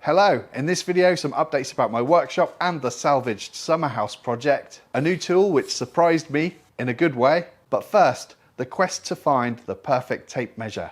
Hello, in this video some updates about my workshop and the salvaged summer house project. A new tool which surprised me in a good way, but first, the quest to find the perfect tape measure.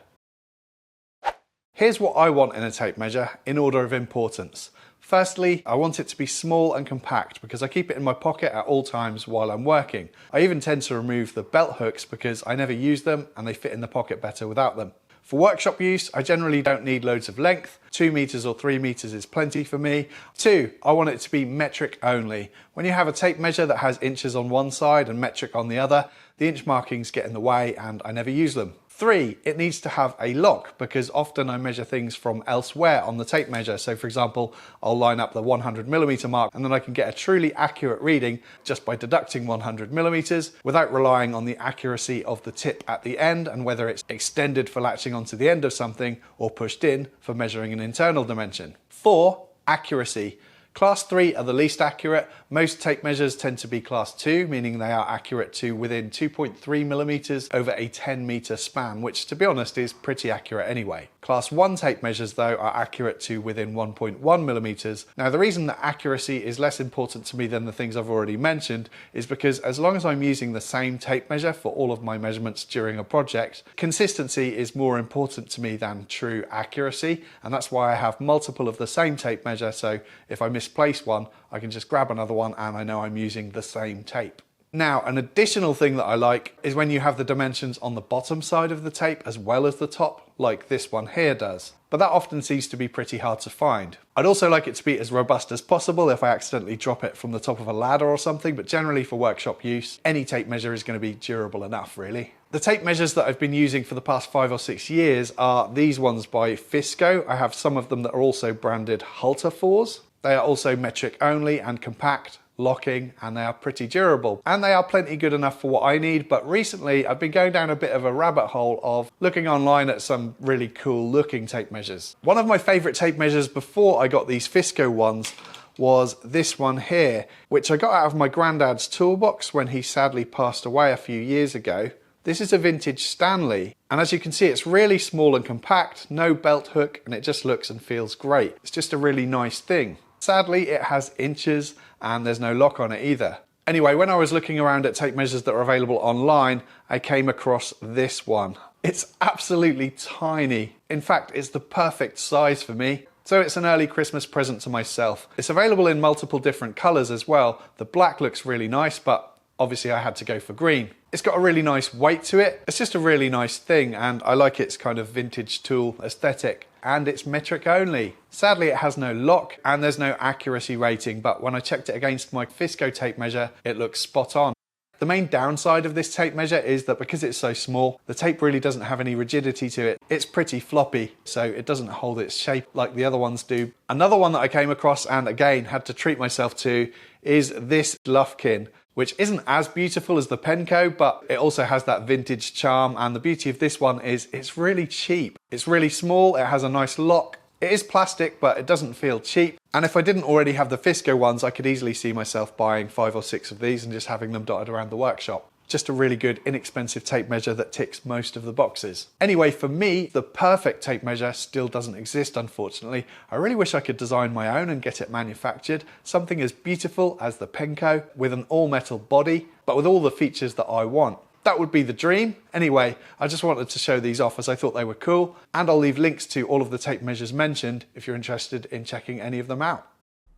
Here's what I want in a tape measure in order of importance. Firstly, I want it to be small and compact because I keep it in my pocket at all times while I'm working. I even tend to remove the belt hooks because I never use them and they fit in the pocket better without them. For workshop use, I generally don't need loads of length. 2 meters or 3 meters is plenty for me. 2, I want it to be metric only. When you have a tape measure that has inches on one side and metric on the other, the inch markings get in the way and I never use them. 3, it needs to have a lock because often I measure things from elsewhere on the tape measure. So for example, I'll line up the 100mm mark and then I can get a truly accurate reading just by deducting 100mm without relying on the accuracy of the tip at the end and whether it's extended for latching onto the end of something or pushed in for measuring an internal dimension. 4, accuracy. Class 3 are the least accurate. Most tape measures tend to be class 2, meaning they are accurate to within 2.3mm over a 10-meter span, which to be honest is pretty accurate anyway. Class 1 tape measures though are accurate to within 1.1mm. Now the reason that accuracy is less important to me than the things I've already mentioned is because as long as I'm using the same tape measure for all of my measurements during a project, consistency is more important to me than true accuracy, and that's why I have multiple of the same tape measure, so if I misplace one, I can just grab another one and I know I'm using the same tape. Now, an additional thing that I like is when you have the dimensions on the bottom side of the tape as well as the top, like this one here does. But that often seems to be pretty hard to find. I'd also like it to be as robust as possible if I accidentally drop it from the top of a ladder or something, but generally for workshop use, any tape measure is going to be durable enough, really. The tape measures that I've been using for the past 5 or 6 years are these ones by Fisco. I have some of them that are also branded Halter 4s. They are also metric only and compact, locking, and they are pretty durable. And they are plenty good enough for what I need, but recently I've been going down a bit of a rabbit hole of looking online at some really cool looking tape measures. One of my favorite tape measures before I got these Fisco ones was this one here, which I got out of my granddad's toolbox when he sadly passed away a few years ago. This is a vintage Stanley, and as you can see it's really small and compact, no belt hook, and it just looks and feels great. It's just a really nice thing. Sadly, it has inches and there's no lock on it either. Anyway, when I was looking around at tape measures that are available online, I came across this one. It's absolutely tiny. In fact, it's the perfect size for me. So it's an early Christmas present to myself. It's available in multiple different colors as well. The black looks really nice, but obviously I had to go for green. It's got a really nice weight to it. It's just a really nice thing, and I like its kind of vintage tool aesthetic. And it's metric only. Sadly, it has no lock and there's no accuracy rating, but when I checked it against my Fisco tape measure, it looks spot on. The main downside of this tape measure is that because it's so small, the tape really doesn't have any rigidity to it. It's pretty floppy, so it doesn't hold its shape like the other ones do. Another one that I came across and again had to treat myself to is this Lufkin, which isn't as beautiful as the Penco, but it also has that vintage charm, and the beauty of this one is it's really cheap. It's really small, it has a nice lock. It is plastic, but it doesn't feel cheap. And if I didn't already have the Fisco ones, I could easily see myself buying 5 or 6 of these and just having them dotted around the workshop. Just a really good, inexpensive tape measure that ticks most of the boxes. Anyway, for me, the perfect tape measure still doesn't exist, unfortunately. I really wish I could design my own and get it manufactured. Something as beautiful as the Penco, with an all-metal body, but with all the features that I want. That would be the dream. Anyway, I just wanted to show these off as I thought they were cool, and I'll leave links to all of the tape measures mentioned if you're interested in checking any of them out.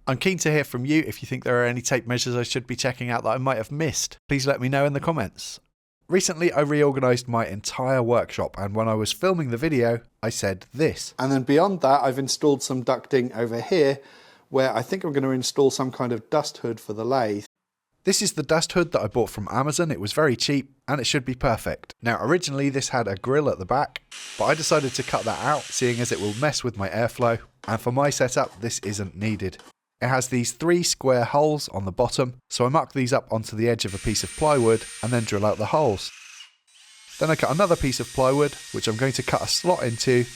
I'm keen to hear from you if you think there are any tape measures I should be checking out that I might have missed. Please let me know in the comments. Recently I reorganised my entire workshop, and when I was filming the video I said this. And then beyond that I've installed some ducting over here where I think I'm going to install some kind of dust hood for the lathe. This is the dust hood that I bought from Amazon. It was very cheap and it should be perfect. Now originally this had a grill at the back, but I decided to cut that out seeing as it will mess with my airflow, and for my setup this isn't needed. It has these 3 square holes on the bottom, so I mark these up onto the edge of a piece of plywood and then drill out the holes. Then I cut another piece of plywood, which I'm going to cut a slot into,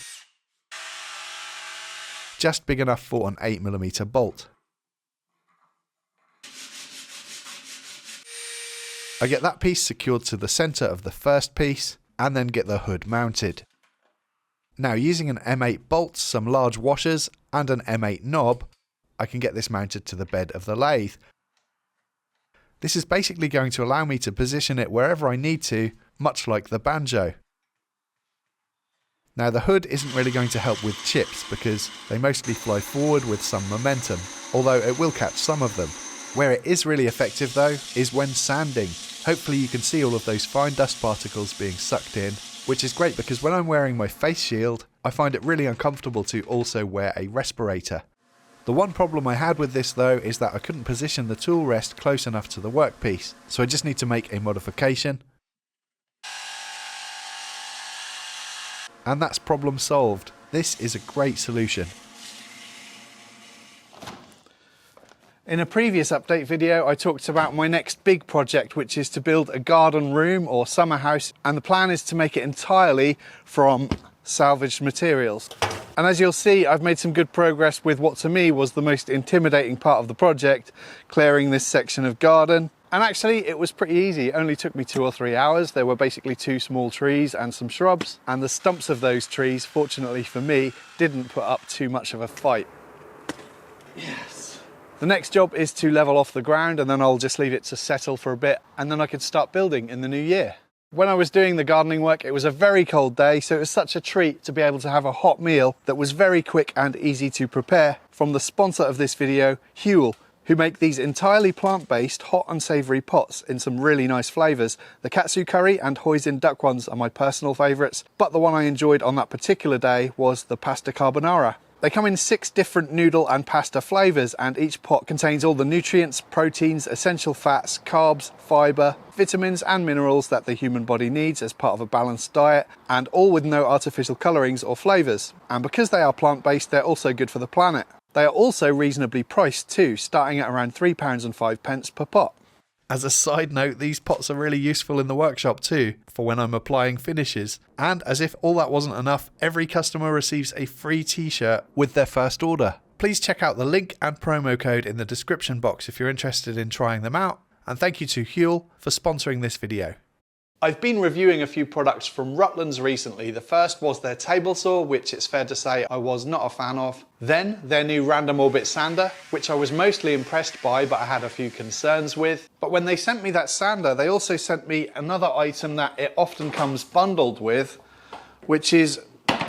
just big enough for an 8mm bolt. I get that piece secured to the centre of the first piece and then get the hood mounted. Now using an M8 bolt, some large washers and an M8 knob, I can get this mounted to the bed of the lathe. This is basically going to allow me to position it wherever I need to, much like the banjo. Now the hood isn't really going to help with chips because they mostly fly forward with some momentum, although it will catch some of them. Where it is really effective though is when sanding. Hopefully you can see all of those fine dust particles being sucked in, which is great because when I'm wearing my face shield, I find it really uncomfortable to also wear a respirator. The one problem I had with this though is that I couldn't position the tool rest close enough to the workpiece, so I just need to make a modification. And that's problem solved. This is a great solution. In a previous update video, I talked about my next big project, which is to build a garden room or summer house, and the plan is to make it entirely from salvaged materials. And as you'll see, I've made some good progress with what to me was the most intimidating part of the project, clearing this section of garden. And actually it was pretty easy. It only took me 2 or 3 hours. There were basically 2 small trees and some shrubs, and the stumps of those trees, fortunately for me, didn't put up too much of a fight. Yes. The next job is to level off the ground, and then I'll just leave it to settle for a bit, and then I can start building in the new year. When I was doing the gardening work, it was a very cold day, so it was such a treat to be able to have a hot meal that was very quick and easy to prepare from the sponsor of this video, Huel, who make these entirely plant-based hot and savoury pots in some really nice flavours. The katsu curry and hoisin duck ones are my personal favourites, but the one I enjoyed on that particular day was the pasta carbonara. They come in 6 different noodle and pasta flavours, and each pot contains all the nutrients, proteins, essential fats, carbs, fibre, vitamins and minerals that the human body needs as part of a balanced diet, and all with no artificial colourings or flavours. And because they are plant-based, they're also good for the planet. They are also reasonably priced too, starting at around £3.05 per pot. As a side note, these pots are really useful in the workshop too, for when I'm applying finishes. And as if all that wasn't enough, every customer receives a free t-shirt with their first order. Please check out the link and promo code in the description box if you're interested in trying them out. And thank you to Huel for sponsoring this video. I've been reviewing a few products from Rutland's recently. The first was their table saw, which it's fair to say I was not a fan of. Then their new random orbit sander, which I was mostly impressed by, but I had a few concerns with. But when they sent me that sander, they also sent me another item that it often comes bundled with, which is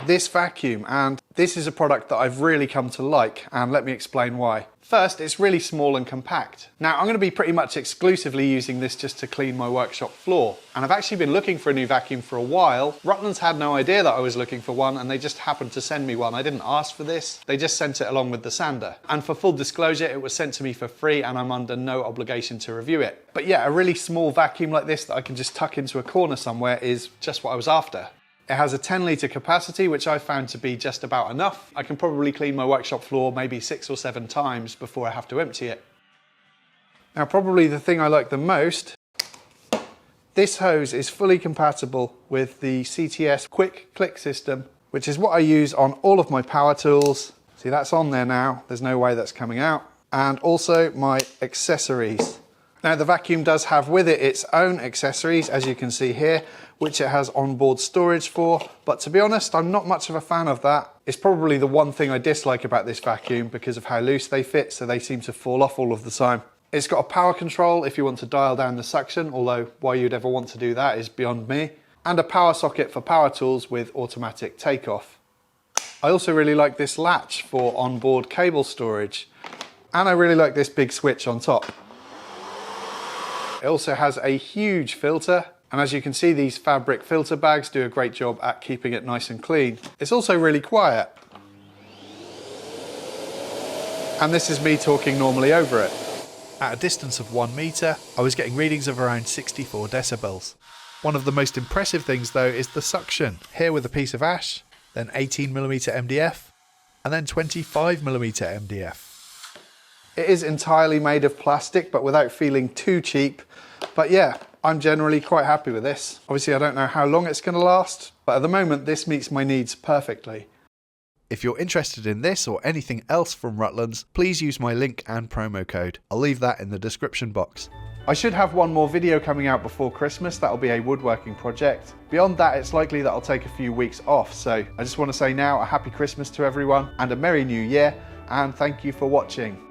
this vacuum. And this is a product that I've really come to like, and let me explain why. First, it's really small and compact. Now, I'm going to be pretty much exclusively using this just to clean my workshop floor. And I've actually been looking for a new vacuum for a while. Rutland's had no idea that I was looking for one, and they just happened to send me one. I didn't ask for this. They just sent it along with the sander. And for full disclosure, it was sent to me for free, and I'm under no obligation to review it. But yeah, a really small vacuum like this that I can just tuck into a corner somewhere is just what I was after. It has a 10 litre capacity, which I found to be just about enough. I can probably clean my workshop floor maybe 6 or 7 times before I have to empty it. Now, probably the thing I like the most, this hose is fully compatible with the CTS quick click system, which is what I use on all of my power tools. See, that's on there now. There's no way that's coming out. And also my accessories. Now, the vacuum does have with it its own accessories, as you can see here, which it has onboard storage for, but to be honest, I'm not much of a fan of that. It's probably the one thing I dislike about this vacuum because of how loose they fit, so they seem to fall off all of the time. It's got a power control if you want to dial down the suction, although why you'd ever want to do that is beyond me, and a power socket for power tools with automatic takeoff. I also really like this latch for onboard cable storage, and I really like this big switch on top. It also has a huge filter, and as you can see, these fabric filter bags do a great job at keeping it nice and clean. It's also really quiet. And this is me talking normally over it. At a distance of 1 metre, I was getting readings of around 64 decibels. One of the most impressive things though is the suction. Here with a piece of ash, then 18mm MDF, and then 25mm MDF. It is entirely made of plastic, but without feeling too cheap. But yeah, I'm generally quite happy with this. Obviously, I don't know how long it's going to last, but at the moment, this meets my needs perfectly. If you're interested in this or anything else from Rutland's, please use my link and promo code. I'll leave that in the description box. I should have one more video coming out before Christmas. That'll be a woodworking project. Beyond that, it's likely that I'll take a few weeks off. So I just want to say now a happy Christmas to everyone and a Merry New Year, and thank you for watching.